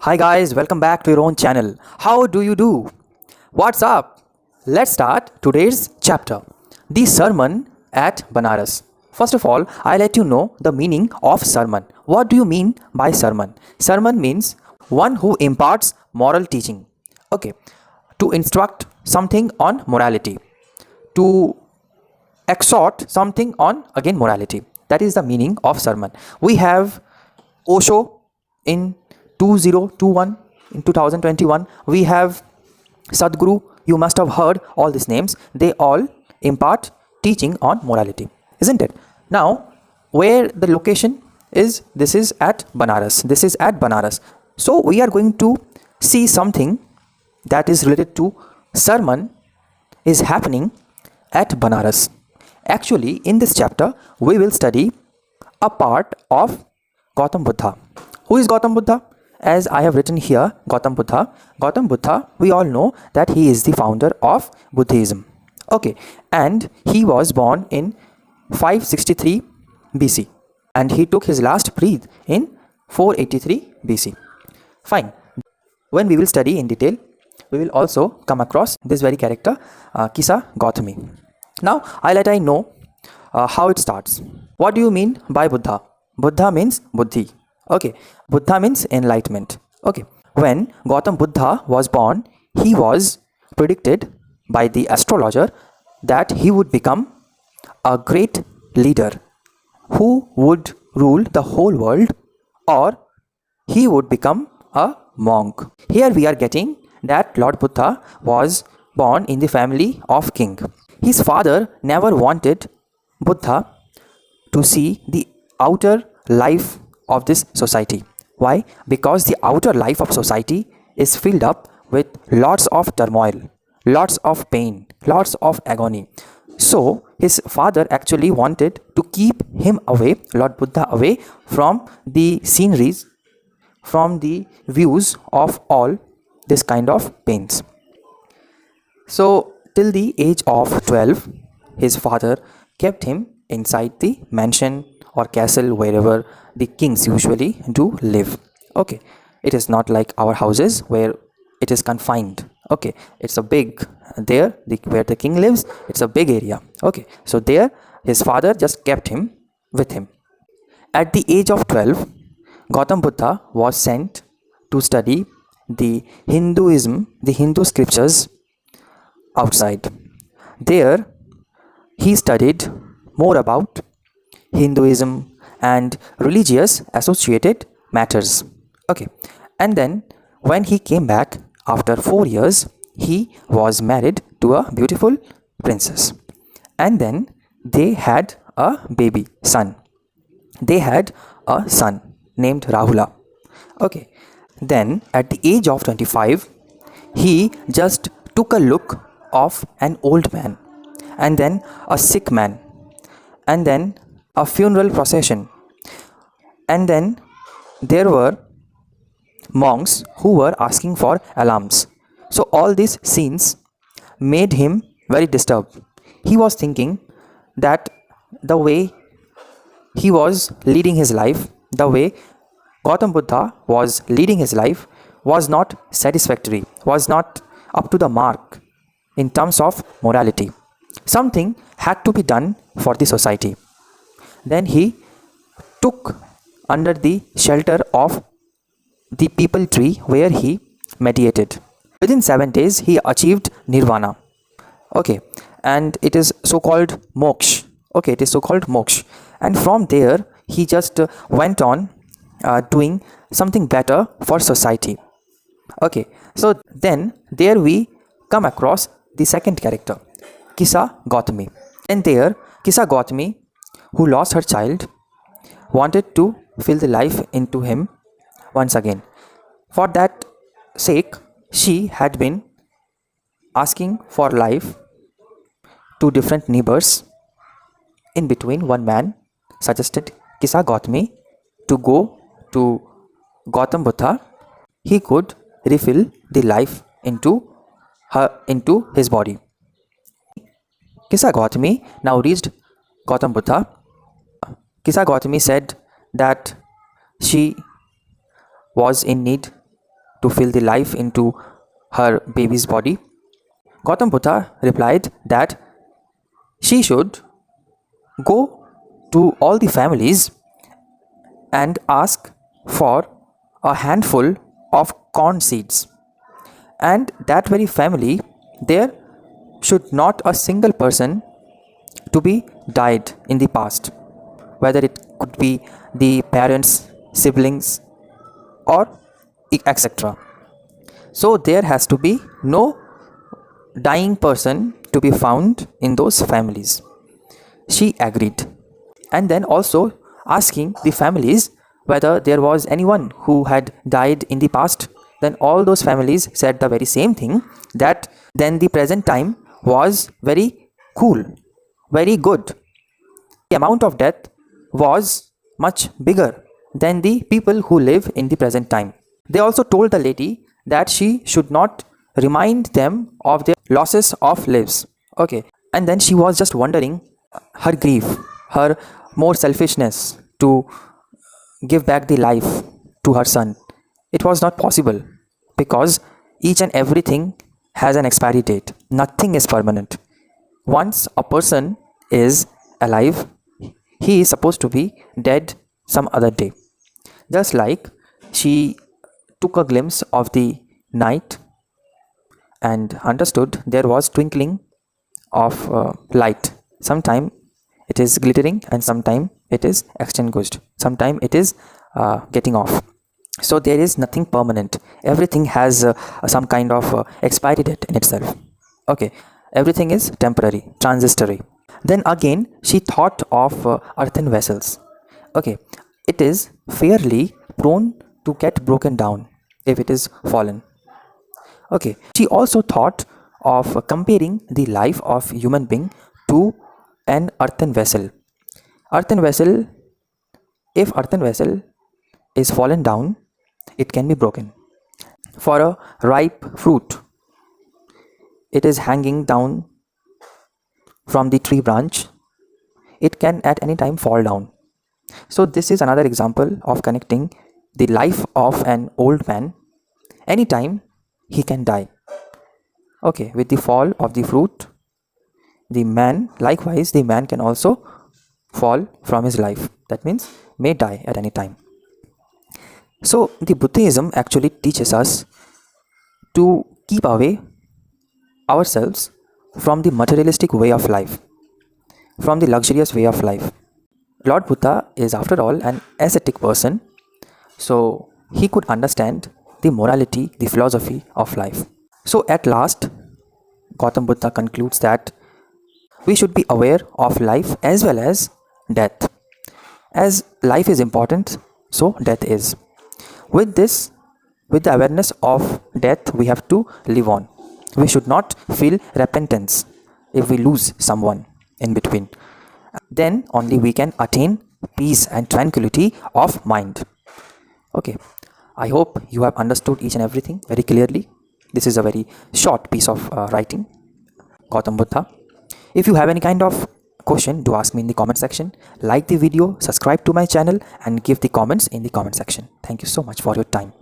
Hi guys, welcome back to your own channel. How do you do? What's up? Let's start today's chapter. The sermon at Banaras. First of all, I let you know the meaning of sermon. What do you mean by sermon? Sermon means one who imparts moral teaching. Okay. To instruct something on morality. To exhort something on again morality. That is the meaning of sermon. We have Osho in 2021, in 2021. We have Sadhguru. You must have heard all these names. They all impart teaching on morality, isn't it? Now, where the location is, this is at Banaras. This is at Banaras. So we are going to see something that is related to sermon is happening at Banaras. Actually, in this chapter, we will study a part of Gautam Buddha. Who is Gautam Buddha? As I have written here, Gautam Buddha. Gautam Buddha, we all know that he is the founder of Buddhism. Okay, and he was born in 563 BC and he took his last breath in 483 BC. Fine. When we will study in detail, we will also come across this very character, Kisa Gautami. Now, I know how it starts. What do you mean by Buddha? Buddha means Buddhi. Okay. Buddha means enlightenment. Okay. When Gautam Buddha was born, he was predicted by the astrologer that he would become a great leader who would rule the whole world, or he would become a monk. Here we are getting that Lord Buddha was born in the family of king. His father never wanted Buddha to see the outer life of this society. Why? Because the outer life of society is filled up with lots of turmoil, lots of pain, lots of agony. So his father actually wanted to keep him away, Lord Buddha, away from the sceneries, from the views of all this kind of pains. So till the age of 12, his father kept him inside the mansion or castle wherever the kings usually do live. Okay, it is not like our houses where it is confined. Okay, it's a big, there where the king lives, it's a big area. Okay, so there his father just kept him with him. At the age of 12, Gautam Buddha was sent to study the Hinduism, the Hindu scriptures outside. There he studied more about Hinduism and religious associated matters. Okay, and then when he came back after 4 years, he was married to a beautiful princess, and then they had a baby son. They had a son named Rahula. Okay, then at the age of 25, he just took a look of an old man, and then a sick man, and then a funeral procession, and then there were monks who were asking for alms. So all these scenes made him very disturbed. He was thinking that the way he was leading his life, the way Gautam Buddha was leading his life, was not satisfactory, was not up to the mark in terms of morality. Something had to be done for the society. Then he took under the shelter of the peepal tree where he meditated. Within 7 days, he achieved nirvana. Okay, and it is so called moksha. Okay, it is so called moksha. And from there, he just went on doing something better for society. Okay, so then there we come across the second character, Kisa Gautami. And there, Kisa Gautami, who lost her child, wanted to fill the life into him once again. For that sake, she had been asking for life to different neighbors. In between, one man suggested Kisa Gautami to go to Gautam Buddha. He could refill the life into his body. Kisa Gautami now reached Gautam Buddha. Kisa Gautami said that she was in need to fill the life into her baby's body? Gautam Buddha replied that she should go to all the families and ask for a handful of corn seeds, and that very family, there should not a single person to be died in the past, whether it could be the parents, siblings, or etc. So there has to be no dying person to be found in those families. She agreed, and then also asking the families whether there was anyone who had died in the past. Then all those families said the very same thing, that then the present time was very cool, very good. The amount of death was much bigger than the people who live in the present time. They also told the lady that she should not remind them of their losses of lives. Okay, and then she was just wondering her grief, her more selfishness to give back the life to her son. It was not possible, because each and everything has an expiry date. Nothing is permanent. Once a person is alive, he is supposed to be dead some other day. Just like she took a glimpse of the night and understood there was twinkling of light. Sometime it is glittering and sometime it is extinguished. Sometime it is getting off. So there is nothing permanent. Everything has some kind of expiry date in itself. Okay, everything is temporary, transitory. Then again she thought of earthen vessels. Okay, it is fairly prone to get broken down if it is fallen. Okay, she also thought of comparing the life of human being to an earthen vessel. Earthen vessel, if earthen vessel is fallen down, it can be broken. For a ripe fruit, it is hanging down from the tree branch, it can at any time fall down. So this is another example of connecting the life of an old man. Anytime he can die. Okay, with the fall of the fruit, the man, likewise the man can also fall from his life. That means may die at any time. So the Buddhism actually teaches us to keep away ourselves from the materialistic way of life, from the luxurious way of life. Lord Buddha is after all an ascetic person, so he could understand the morality, the philosophy of life. So at last, Gautam Buddha concludes that we should be aware of life as well as death. As life is important, so death is. With this, with the awareness of death, we have to live on. We should not feel repentance if we lose someone in between. Then only we can attain peace and tranquility of mind. Okay, I hope you have understood each and everything very clearly. This is a very short piece of writing, Gautam Buddha. If you have any kind of question, do ask me in the comment section. Like the video, subscribe to my channel and give the comments in the comment section. Thank you so much for your time.